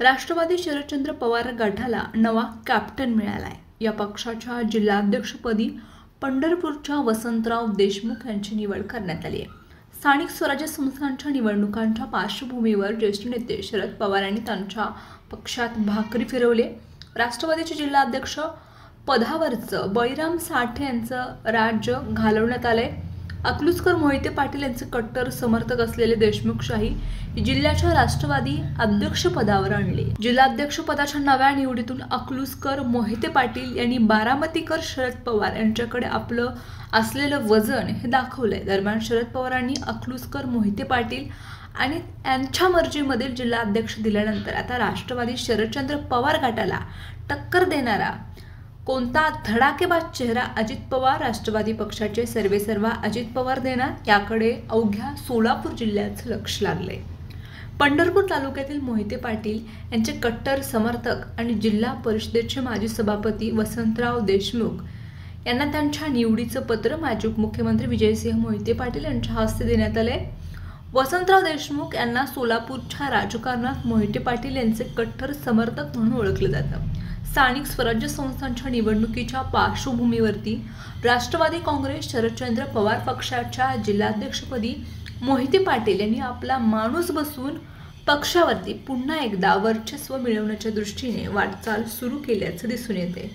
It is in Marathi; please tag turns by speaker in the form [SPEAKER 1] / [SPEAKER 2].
[SPEAKER 1] राष्ट्रवादी शरदचंद्र पवार गटाला नवा कॅप्टन मिळालाय। या पक्षाच्या जिल्हाध्यक्षपदी पंढरपूरच्या वसंतराव देशमुख यांची निवड करण्यात आली आहे। स्थानिक स्वराज्य संस्थांच्या निवडणुकांच्या पार्श्वभूमीवर ज्येष्ठ नेते शरद पवार यांनी त्यांच्या पक्षात भाकरी फिरवले। राष्ट्रवादीचे जिल्हाध्यक्ष पदावरचं बळीराम साठे यांचं राज्य घालवण्यात आले। अकलूजकर मोहिते पाटील यांचे कट्टर समर्थक असलेले देशमुखशाही जिल्ह्याच्या राष्ट्रवादी अध्यक्षपदावर आणले। जिल्हाध्यक्षपदाच्या नव्या निवडीतून अकलूजकर मोहिते पाटील यांनी बारामतीकर शरद पवार यांच्याकडे आपलं असलेलं वजन हे दाखवलंय। दरम्यान शरद पवारांनी अकलूजकर मोहिते पाटील आणि यांच्या मर्जीमध्ये जिल्हाध्यक्ष दिल्यानंतर आता राष्ट्रवादी शरदचंद्र पवार गटाला टक्कर देणारा कोणता धडाकेबाज चेहरा अजित पवार राष्ट्रवादी पक्षाचे सर्वेसर्वा अजित पवार देणार याकडे अवघ्या सोलापूर जिल्ह्याचं लक्ष लागले। पंढरपूर तालुक्यातील मोहिते पाटील यांचे कट्टर समर्थक आणि जिल्हा परिषदेचे माजी सभापती वसंतराव देशमुख यांना त्यांच्या निवडीचं पत्र माजी उपमुख्यमंत्री विजयसिंह मोहिते पाटील यांच्या हस्ते देण्यात आले। वसंतराव देशमुख यांना सोलापूरच्या राजकारणात मोहिते पाटील यांचे कट्टर समर्थक म्हणून ओळखले जातं। स्थानिक स्वराज्य संस्थांच्या निवडणुकीच्या पार्श्वभूमीवरती राष्ट्रवादी काँग्रेस शरदचंद्र पवार पक्षाच्या जिल्हाध्यक्षपदी मोहिते पाटील यांनी आपला माणूस बसवून पक्षावरती पुन्हा एकदा वर्चस्व मिळवण्याच्या दृष्टीने वाटचाल सुरू केल्याचं दिसून येते।